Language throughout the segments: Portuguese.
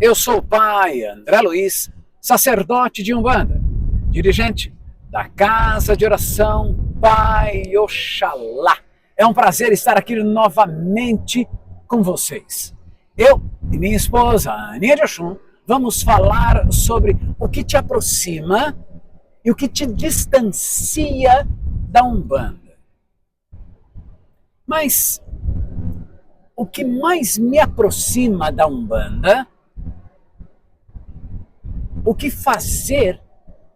Eu sou o pai André Luiz, sacerdote de Umbanda, dirigente da Casa de Oração Pai Oxalá. É um prazer estar aqui novamente com vocês. Eu e minha esposa, Aninha de Oxum, vamos falar sobre o que te aproxima e o que te distancia da Umbanda. Mas o que mais me aproxima da Umbanda, o que fazer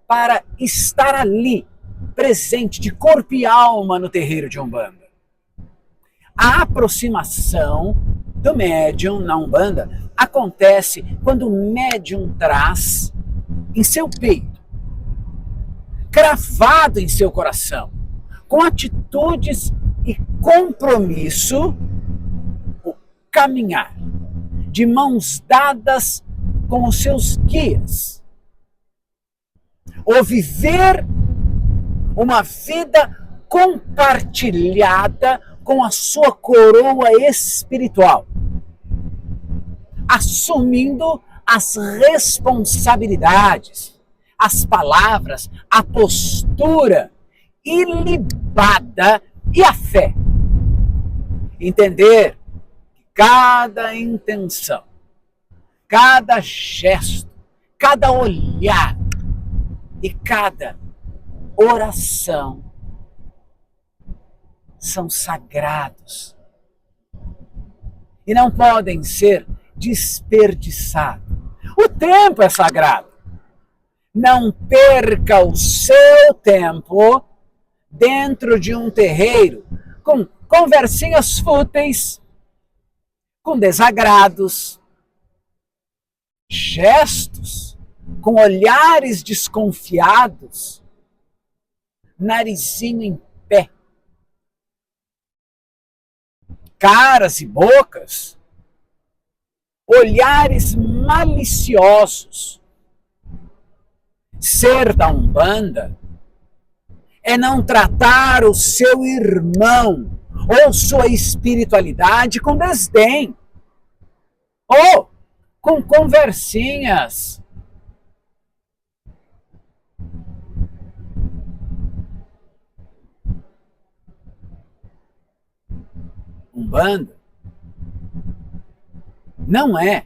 para estar ali, presente de corpo e alma no terreiro de Umbanda. A aproximação do médium na Umbanda acontece quando o médium traz em seu peito, cravado em seu coração, com atitudes e compromisso, o caminhar de mãos dadas com os seus guias, ou viver uma vida compartilhada com a sua coroa espiritual, assumindo as responsabilidades, as palavras, a postura ilibada e a fé. Entender que cada intenção, cada gesto, cada olhar e cada oração são sagrados e não podem ser desperdiçados. O tempo é sagrado. Não perca o seu tempo dentro de um terreiro com conversinhas fúteis, com desagrados, gestos, com olhares desconfiados, narizinho em pé, caras e bocas, olhares maliciosos. Ser da Umbanda é não tratar o seu irmão ou sua espiritualidade com desdém, ou com conversinhas. Umbanda não é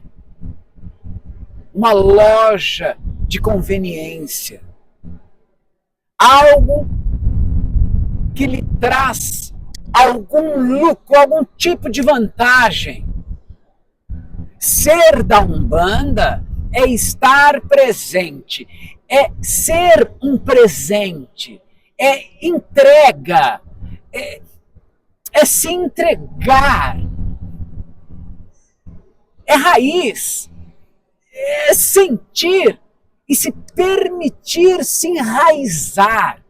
uma loja de conveniência, algo que lhe traz algum lucro, algum tipo de vantagem. Ser da Umbanda é estar presente, é ser um presente, é entrega, é se entregar, é raiz, é sentir e se permitir se enraizar,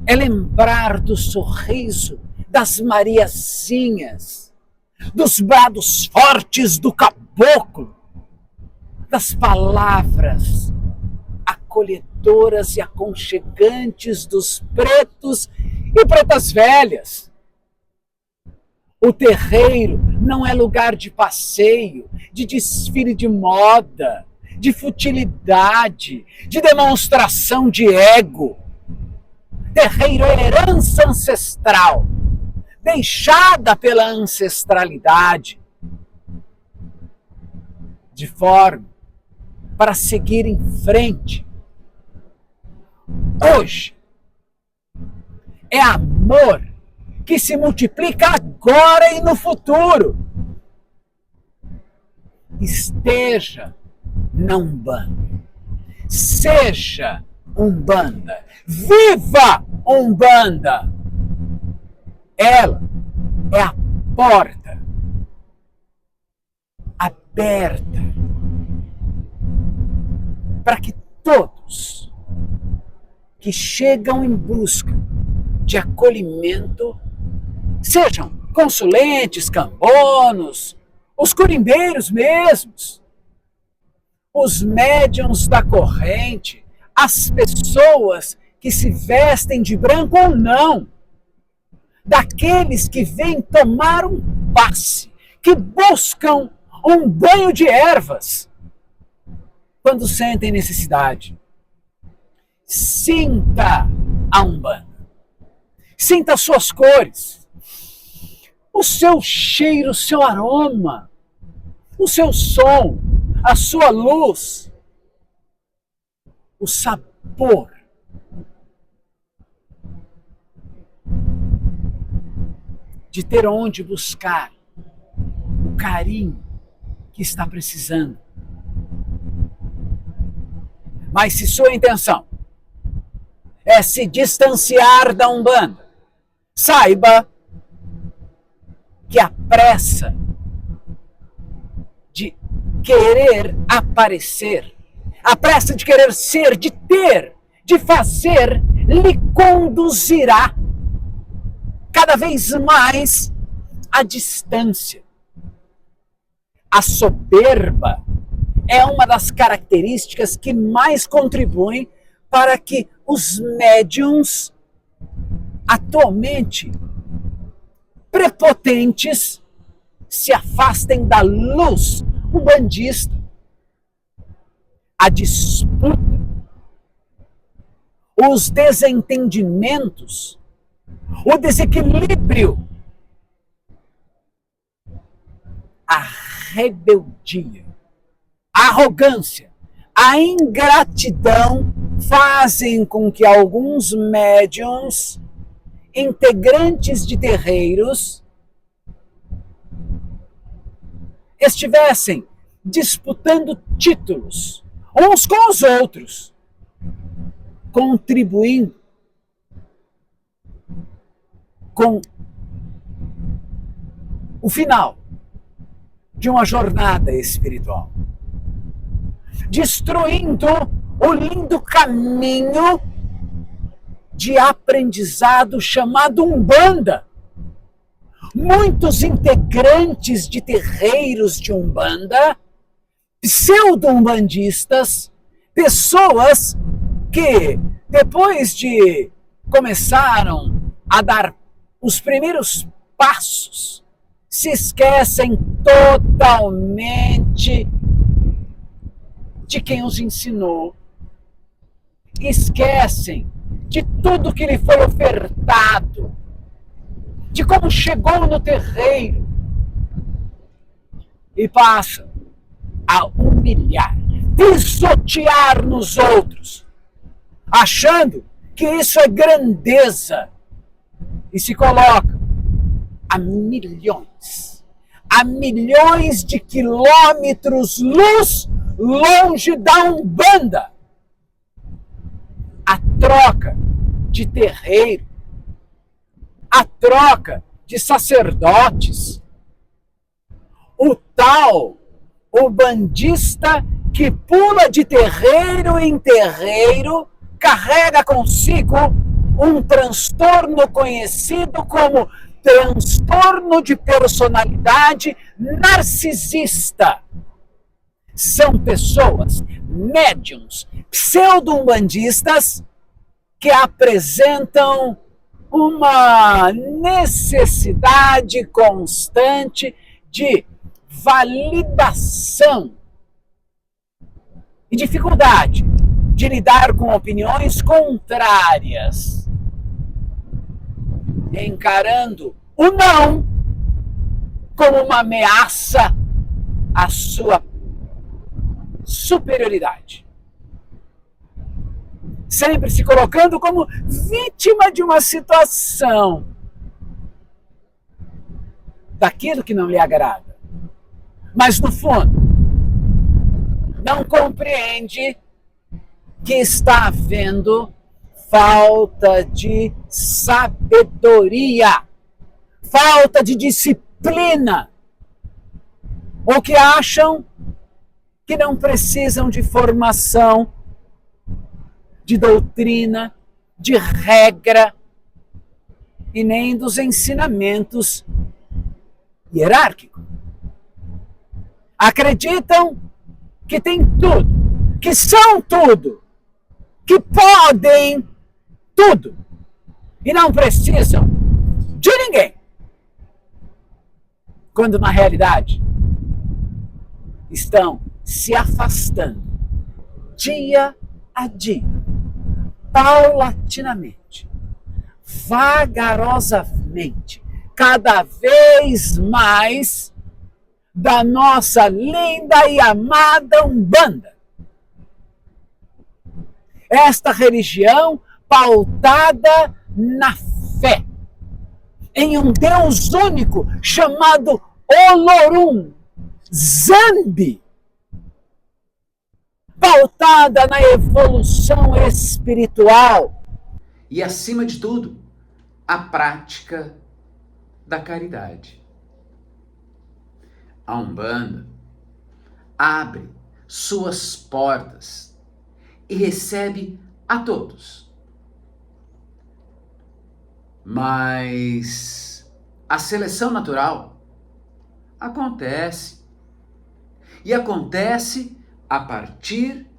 é lembrar do sorriso das Mariazinhas, dos brados fortes do caboclo, das palavras acolhedoras e aconchegantes dos pretos e pretas velhas. O terreiro não é lugar de passeio, de desfile de moda, de futilidade, de demonstração de ego. Terreiro é herança ancestral, deixada pela ancestralidade, de forma para seguir em frente. Hoje é amor que se multiplica agora e no futuro. Esteja na Umbanda, seja Umbanda, viva Umbanda. Ela é a porta aberta para que todos que chegam em busca de acolhimento, sejam consulentes, cambonos, os curimbeiros mesmos, os médiuns da corrente, as pessoas que se vestem de branco ou não, daqueles que vêm tomar um passe, que buscam um banho de ervas quando sentem necessidade. Sinta a Umbanda. Sinta as suas cores, o seu cheiro, o seu aroma, o seu som, a sua luz, o sabor. De ter onde buscar o carinho que está precisando. Mas se sua intenção é se distanciar da Umbanda, saiba que a pressa de querer aparecer, a pressa de querer ser, de ter, de fazer, lhe conduzirá cada vez mais à distância. A soberba é uma das características que mais contribuem para que os médiums atualmente prepotentes se afastem da luz umbandista. A disputa, os desentendimentos, o desequilíbrio, a rebeldia, a arrogância, a ingratidão fazem com que alguns médiuns, integrantes de terreiros, estivessem disputando títulos uns com os outros, contribuindo com o final de uma jornada espiritual, destruindo o lindo caminho de aprendizado chamado Umbanda. Muitos integrantes de terreiros de Umbanda, pseudo-umbandistas, pessoas que depois de começaram a dar os primeiros passos, se esquecem totalmente de quem os ensinou, esquecem de tudo que lhe foi ofertado, de como chegou no terreiro, e passam a humilhar, pisotear nos outros, achando que isso é grandeza, e se colocam a milhões de quilômetros-luz longe da Umbanda. A troca de terreiro, a troca de sacerdotes, o tal umbandista que pula de terreiro em terreiro carrega consigo um transtorno conhecido como transtorno de personalidade narcisista. São pessoas, médiums, pseudo-umbandistas, que apresentam uma necessidade constante de validação e dificuldade de lidar com opiniões contrárias, encarando o não como uma ameaça à sua superioridade. Sempre se colocando como vítima de uma situação, daquilo que não lhe agrada. Mas, no fundo, não compreende que está havendo falta de sabedoria, falta de disciplina, ou que acham que não precisam de formação, de doutrina, de regra e nem dos ensinamentos hierárquicos. Acreditam que têm tudo, que são tudo, que podem tudo e não precisam de ninguém. Quando na realidade estão se afastando dia a dia, paulatinamente, vagarosamente, cada vez mais da nossa linda e amada Umbanda. Esta religião pautada na fé, em um Deus único chamado Olorum, Zambi, pautada na evolução espiritual e, acima de tudo, a prática da caridade. A Umbanda abre suas portas e recebe a todos. Mas a seleção natural acontece. E acontece a partir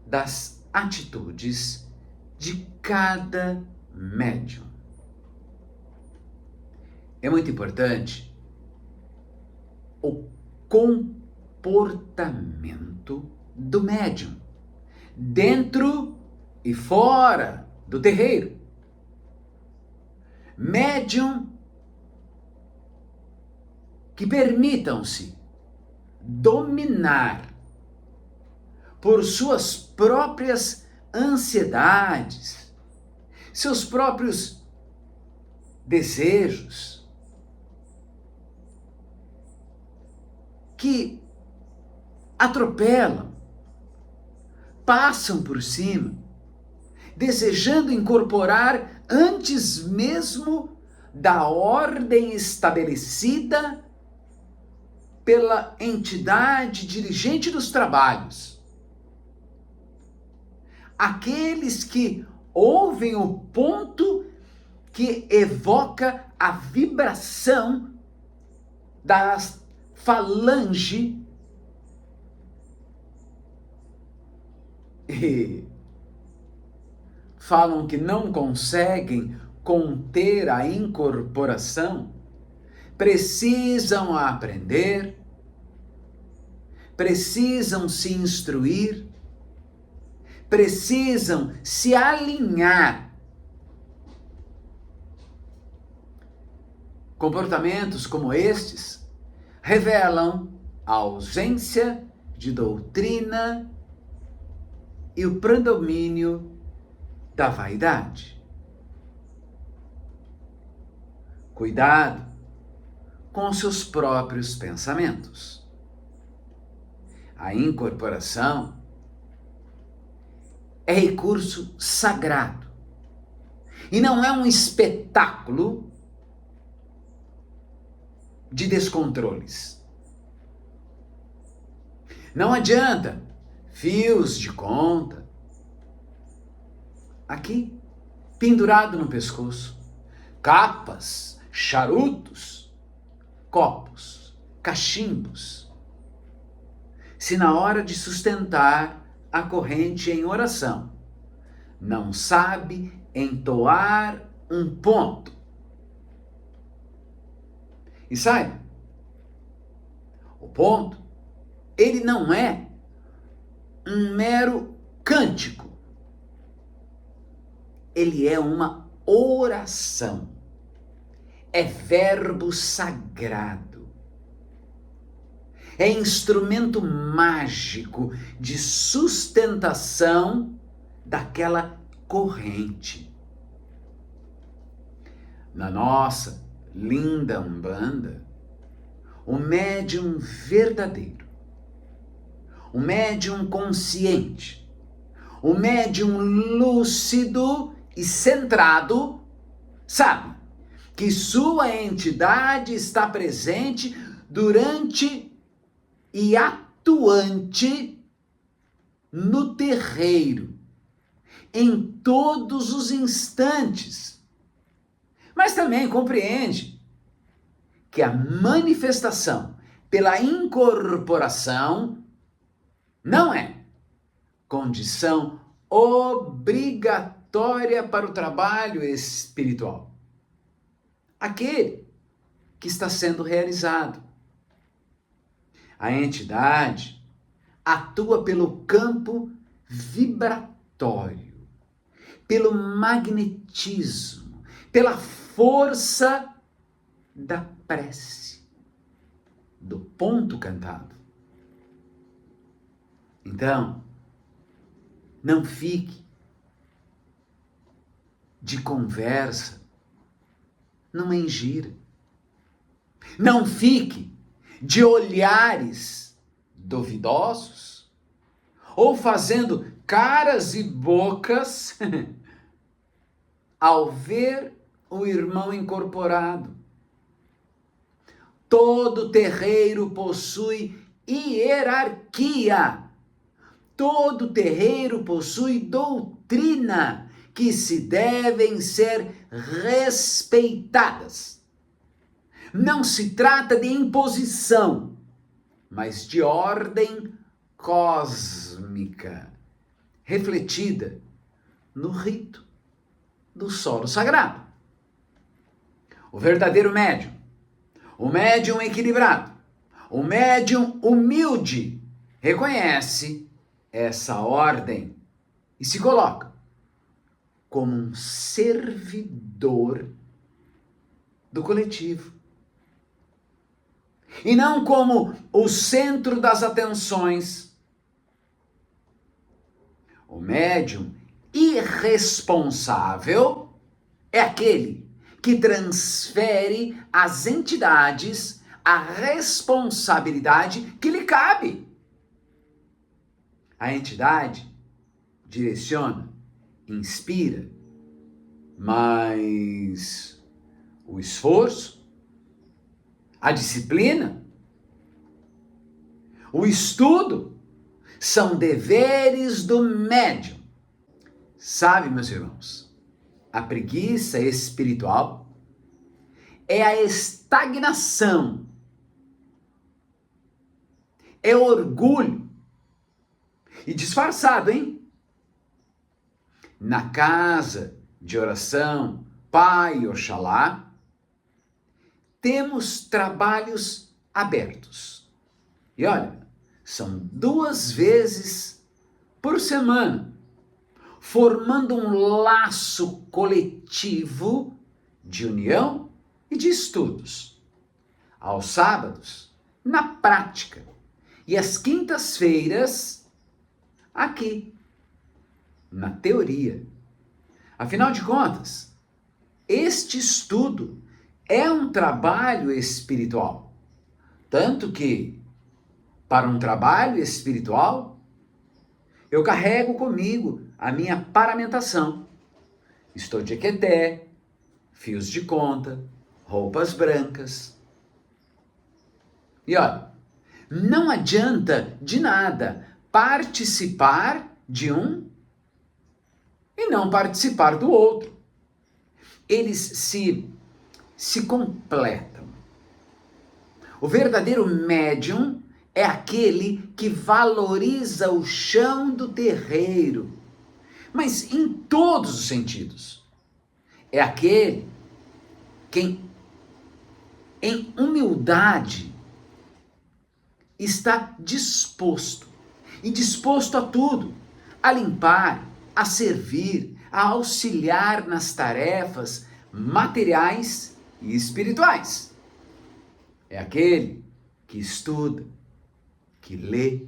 das atitudes de cada médium. É muito importante o comportamento do médium, dentro e fora do terreiro. Médium que permitam-se dominar por suas próprias ansiedades, seus próprios desejos, que atropelam, passam por cima, desejando incorporar antes mesmo da ordem estabelecida pela entidade dirigente dos trabalhos. Aqueles que ouvem o ponto que evoca a vibração da falange e falam que não conseguem conter a incorporação, precisam aprender, precisam se instruir, precisam se alinhar. Comportamentos como estes revelam a ausência de doutrina e o predomínio da vaidade. Cuidado com seus próprios pensamentos. A incorporação é recurso sagrado e não é um espetáculo de descontroles. Não adianta fios de conta aqui pendurado no pescoço, capas, charutos, copos, cachimbos, se na hora de sustentar a corrente em oração não sabe entoar um ponto. E saiba, o ponto, ele não é um mero cântico. Ele é uma oração. É verbo sagrado. É instrumento mágico de sustentação daquela corrente. Na nossa linda Umbanda, o médium verdadeiro, o médium consciente, o médium lúcido e centrado, sabe que sua entidade está presente durante e atuante no terreiro, em todos os instantes. Mas também compreende que a manifestação pela incorporação não é condição obrigatória para o trabalho espiritual. Aquele que está sendo realizado. A entidade atua pelo campo vibratório, pelo magnetismo, pela força da prece, do ponto cantado. Então, não fique de conversa numa engira. Não fique de olhares duvidosos ou fazendo caras e bocas ao ver o irmão incorporado. Todo terreiro possui hierarquia. Todo terreiro possui doutrina que se devem ser respeitadas. Não se trata de imposição, mas de ordem cósmica, refletida no rito do solo sagrado. O verdadeiro médium, o médium equilibrado, o médium humilde, reconhece essa ordem e se coloca como um servidor do coletivo. E não como o centro das atenções. O médium irresponsável é aquele que transfere às entidades a responsabilidade que lhe cabe. A entidade direciona, inspira, mas o esforço, a disciplina, o estudo são deveres do médium. Sabe, meus irmãos, a preguiça espiritual é a estagnação, é orgulho. E disfarçado, hein? Na casa de oração Pai Oxalá, temos trabalhos abertos. E olha, são 2 vezes por semana, formando um laço coletivo de união e de estudos. Aos sábados, na prática, e às quintas-feiras, aqui, na teoria. Afinal de contas, este estudo é um trabalho espiritual. Tanto que, para um trabalho espiritual, eu carrego comigo a minha paramentação. Estou de equeté, fios de conta, roupas brancas. E olha, não adianta de nada participar de um e não participar do outro. Eles se completam. O verdadeiro médium é aquele que valoriza o chão do terreiro, mas em todos os sentidos. É aquele que, em humildade, está disposto a tudo, a limpar, a servir, a auxiliar nas tarefas materiais e espirituais. É aquele que estuda, que lê,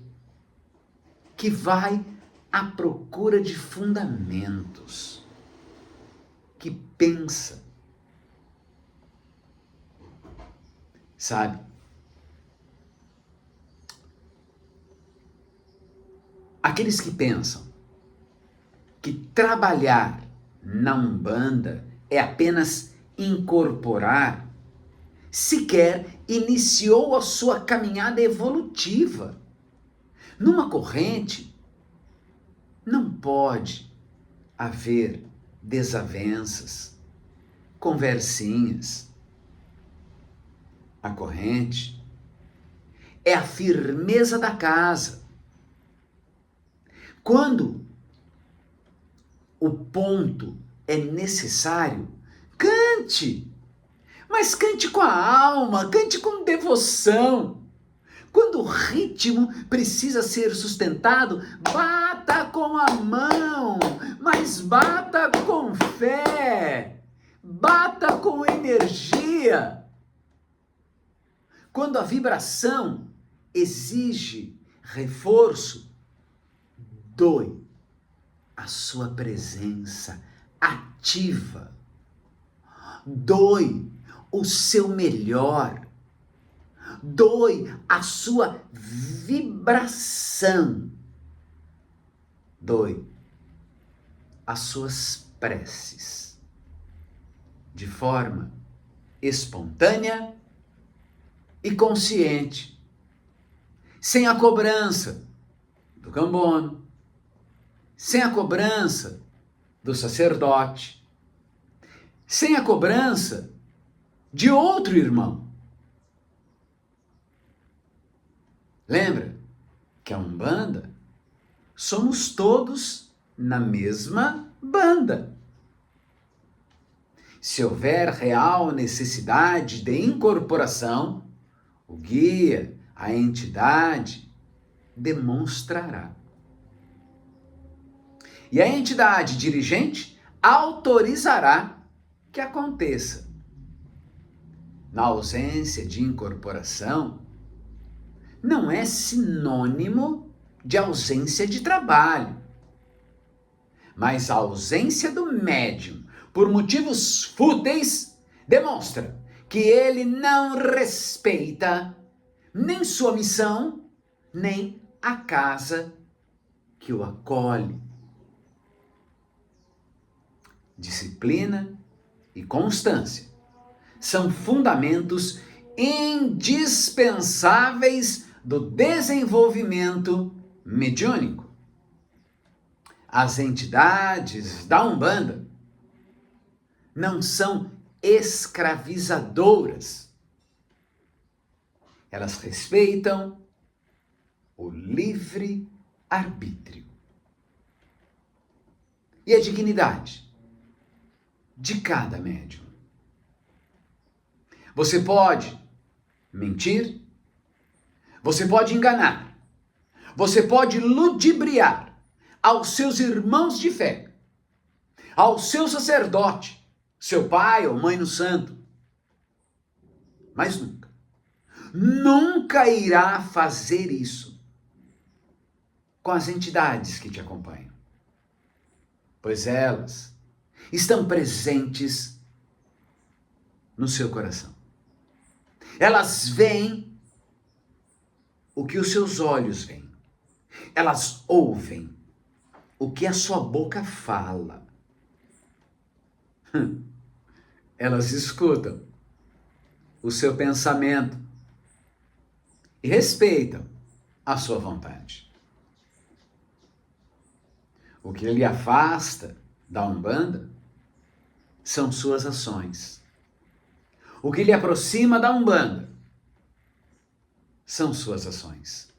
que vai à procura de fundamentos, que pensa. Sabe? Aqueles que pensam que trabalhar na Umbanda é apenas incorporar, sequer iniciou a sua caminhada evolutiva. Numa corrente, não pode haver desavenças, conversinhas. A corrente é a firmeza da casa. Quando o ponto é necessário, cante, mas cante com a alma, cante com devoção, Quando o ritmo precisa ser sustentado, bata com a mão, mas bata com fé, bata com energia. Quando a vibração exige reforço, doe a sua presença ativa, doe o seu melhor, doe a sua vibração, doe as suas preces, de forma espontânea e consciente, sem a cobrança do cambono, sem a cobrança do sacerdote, sem a cobrança de outro irmão. Lembra que a Umbanda somos todos na mesma banda. Se houver real necessidade de incorporação, o guia, a entidade, demonstrará. E a entidade dirigente autorizará que aconteça. Na ausência de incorporação, não é sinônimo de ausência de trabalho. Mas a ausência do médium, por motivos fúteis, demonstra que ele não respeita nem sua missão, nem a casa que o acolhe. Disciplina e constância são fundamentos indispensáveis do desenvolvimento mediúnico. As entidades da Umbanda não são escravizadoras. Elas respeitam o livre arbítrio e a dignidade de cada médium. Você pode mentir, você pode enganar, você pode ludibriar aos seus irmãos de fé, ao seu sacerdote, seu pai ou mãe no santo, mas nunca irá fazer isso com as entidades que te acompanham, pois elas estão presentes no seu coração. Elas veem o que os seus olhos veem. Elas ouvem o que a sua boca fala. Elas escutam o seu pensamento e respeitam a sua vontade. O que lhe afasta da Umbanda são suas ações. O que lhe aproxima da Umbanda são suas ações.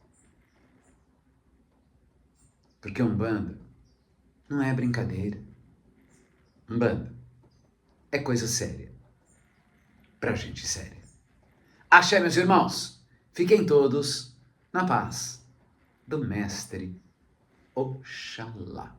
Porque Umbanda não é brincadeira. Umbanda é coisa séria. Pra gente séria. Axé, meus irmãos. Fiquem todos na paz do Mestre Oxalá.